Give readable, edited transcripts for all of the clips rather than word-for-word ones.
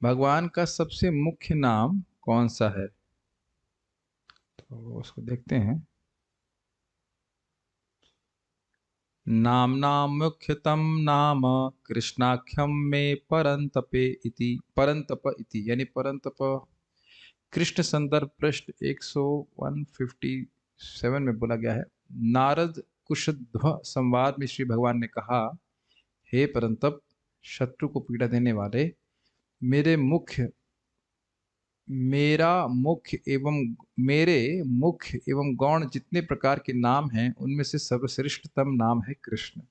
भगवान का सबसे मुख्य नाम कौन सा है? तो उसको देखते हैं। नाम्नां मुख्यतम नाम कृष्णाख्यम में परंतपे इति, परंतप इति यानी परंतप। कृष्ण संदर्भ पृष्ठ 157 में बोला गया है। नारद कुशध्व संवाद में श्री भगवान ने कहा, हे परंतप, शत्रु को पीड़ा देने वाले, मेरे मुख्य मेरा मुख्य एवं मेरे मुख्य एवं गौण जितने प्रकार के नाम हैं, उनमें से सर्वश्रेष्ठतम नाम है कृष्ण।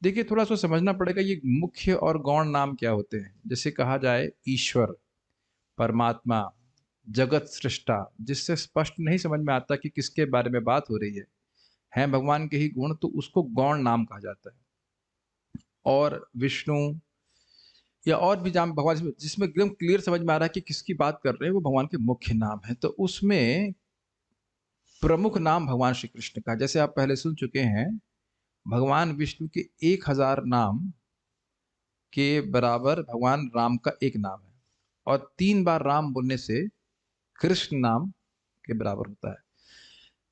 देखिए, थोड़ा सा समझना पड़ेगा ये मुख्य और गौण नाम क्या होते हैं। जैसे कहा जाए ईश्वर, परमात्मा, जगत सृष्टा, जिससे स्पष्ट नहीं समझ में आता कि किसके बारे में बात हो रही है भगवान के ही गुण, तो उसको गौण नाम कहा जाता है। और विष्णु या और भी नाम भगवान जिसमें एकदम क्लियर समझ में आ रहा है कि किसकी बात कर रहे हैं, वो भगवान के मुख्य नाम है। तो उसमें प्रमुख नाम भगवान श्री कृष्ण का, जैसे आप पहले सुन चुके हैं, भगवान विष्णु के 1000 नाम के बराबर भगवान राम का एक नाम है। और 3 बार राम बोलने से कृष्ण नाम के बराबर होता है।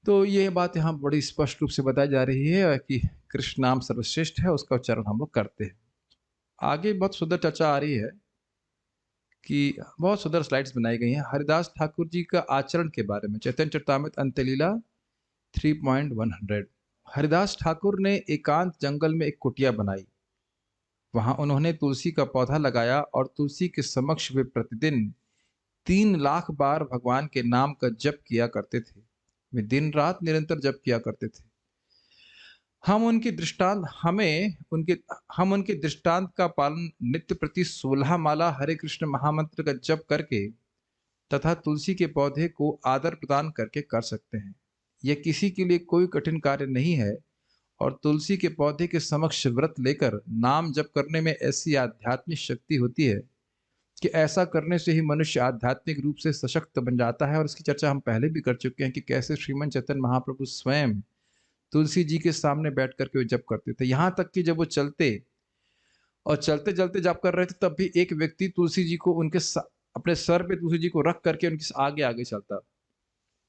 तो ये बात यहाँ बड़ी स्पष्ट रूप से बताई जा रही है कि कृष्ण नाम सर्वश्रेष्ठ है, उसका उच्चारण हम लोग करते हैं। आगे बहुत सुंदर चर्चा आ रही है कि बहुत सुंदर स्लाइड्स बनाई गई हैं हरिदास ठाकुर जी का आचरण के बारे में। चैतन्य चरितामृत अंत्यलीला 3.100। हरिदास ठाकुर ने एकांत जंगल में एक कुटिया बनाई। वहां उन्होंने तुलसी का पौधा लगाया और तुलसी के समक्ष वे प्रतिदिन 3 लाख बार भगवान के नाम का जप किया करते थे। वे दिन रात निरंतर जप किया करते थे। हम उनके दृष्टांत का पालन नित्य प्रति 16 माला हरे कृष्ण महामंत्र का जप करके तथा तुलसी के पौधे को आदर प्रदान करके कर सकते हैं। यह किसी के लिए कोई कठिन कार्य नहीं है और तुलसी के पौधे के समक्ष व्रत लेकर नाम जप करने में ऐसी आध्यात्मिक शक्ति होती है कि ऐसा करने से ही मनुष्य आध्यात्मिक रूप से सशक्त बन जाता है। और इसकी चर्चा हम पहले भी कर चुके हैं कि कैसे श्रीमन चैतन्य महाप्रभु स्वयं तुलसी जी के सामने बैठ करके वे जप करते थे। यहाँ तक कि जब वो चलते और चलते चलते जप कर रहे थे, तब भी एक व्यक्ति तुलसी जी को अपने सर पे तुलसी जी को रख करके उनके आगे आगे चलता।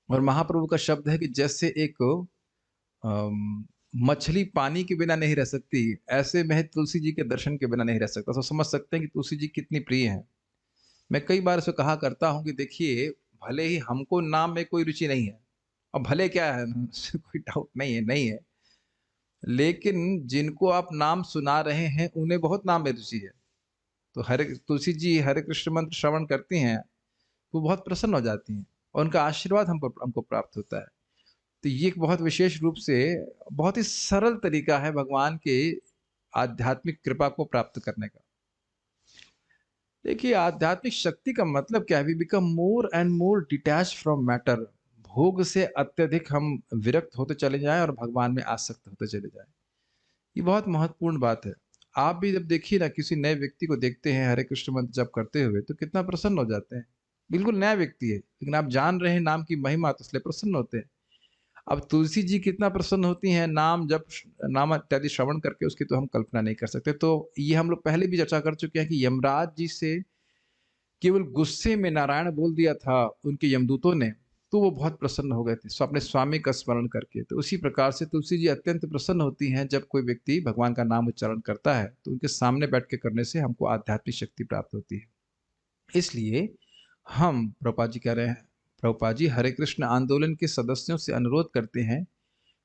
और महाप्रभु का शब्द है कि जैसे एक मछली पानी के बिना नहीं रह सकती, ऐसे मैं तुलसी जी के दर्शन के बिना नहीं रह सकता। तो समझ सकते हैं कि तुलसी जी कितनी प्रिय हैं। मैं कई बार इसे कहा करता हूँ कि देखिए, भले ही हमको नाम में कोई रुचि नहीं है, और भले क्या है कोई डाउट नहीं है, लेकिन जिनको आप नाम सुना रहे हैं उन्हें बहुत नाम में रुचि है। तो हरे तुलसी जी हरे कृष्ण मंत्र श्रवण करती हैं, वो बहुत प्रसन्न हो जाती हैं और उनका आशीर्वाद हमको प्राप्त होता है। तो ये एक बहुत विशेष रूप से बहुत ही सरल तरीका है भगवान के आध्यात्मिक कृपा को प्राप्त करने का। देखिए, आध्यात्मिक शक्ति का मतलब क्या है? We become more and more detach from matter. भोग से अत्यधिक हम विरक्त होते चले जाएं और भगवान में आसक्त होते चले जाएं। ये बहुत महत्वपूर्ण बात है। आप भी जब देखिए ना, किसी नए व्यक्ति को देखते हैं हरे कृष्ण मंत्र जप करते हुए, तो कितना प्रसन्न हो जाते हैं। बिल्कुल नया व्यक्ति है, लेकिन आप जान रहे हैं नाम की महिमा, तो इसलिए प्रसन्न होते हैं। अब तुलसी जी कितना प्रसन्न होती हैं नाम जब नाम इत्यादि श्रवण करके, उसकी तो हम कल्पना नहीं कर सकते। तो ये हम लोग पहले भी चर्चा कर चुके हैं कि यमराज जी से केवल गुस्से में नारायण बोल दिया था उनके यमदूतों ने, तो वो बहुत प्रसन्न हो गए थे अपने स्वामी का स्मरण करके। तो उसी प्रकार से तुलसी जी अत्यंत प्रसन्न होती हैं जब कोई व्यक्ति भगवान का नाम उच्चारण करता है, तो उनके सामने बैठ के करने से हमको आध्यात्मिक शक्ति प्राप्त होती है। इसलिए हम प्रभुपाद जी कह रहे हैं, प्रभुपाद जी हरे कृष्ण आंदोलन के सदस्यों से अनुरोध करते हैं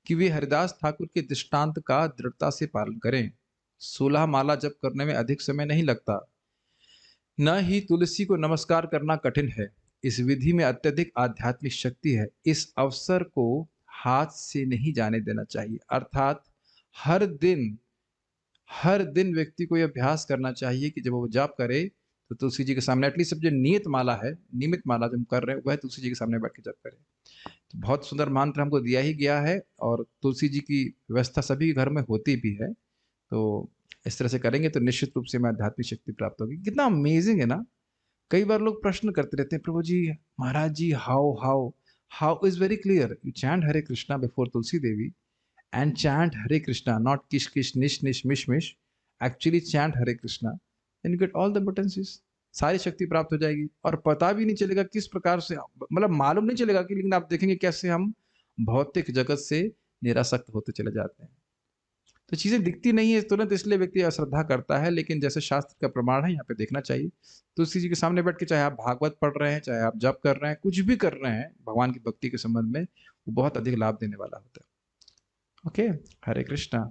कि वे हरिदास ठाकुर के दृष्टांत का दृढ़ता से पालन करें। 16 माला जप करने में अधिक समय नहीं लगता, न ही तुलसी को नमस्कार करना कठिन है। इस विधि में अत्यधिक आध्यात्मिक शक्ति है। इस अवसर को हाथ से नहीं जाने देना चाहिए। अर्थात हर दिन हर दिन व्यक्ति को यह अभ्यास करना चाहिए कि जब वो जाप करे, तो तुलसी जी के सामने एटलीस्ट जो नियत माला है, नियमित माला जो हम कर रहे हैं, वह तुलसी जी के सामने बैठ के जप करें। तो बहुत सुंदर मंत्र हमको दिया ही गया है और तुलसी जी की व्यवस्था सभी घर में होती भी है। तो इस तरह से करेंगे तो निश्चित रूप से हमें आध्यात्मिक शक्ति प्राप्त होगी। कितना अमेजिंग है ना। कई बार लोग प्रश्न करते रहते हैं, प्रभु जी, महाराज जी, how how how is very clear. You chant Hare Krishna before Tulsi Devi and chant Hare Krishna, not Kish Kish Nish Nish Mish Mish. Actually chant Hare Krishna, then you get all the potencies. सारी शक्ति प्राप्त हो जाएगी और पता भी नहीं चलेगा किस प्रकार से, मतलब मालूम नहीं चलेगा कि, लेकिन आप देखेंगे कैसे हम भौतिक जगत से निरासक्त होते चले जाते हैं। तो चीज़ें दिखती नहीं है तुरंत, इसलिए व्यक्ति अश्रद्धा करता है, लेकिन जैसे शास्त्र का प्रमाण है यहाँ पे देखना चाहिए। तुलसी जी के सामने बैठ के चाहे आप भागवत पढ़ रहे हैं, चाहे आप जप कर रहे हैं, कुछ भी कर रहे हैं भगवान की भक्ति के संबंध में, वो बहुत अधिक लाभ देने वाला होता है। ओके, हरे कृष्णा।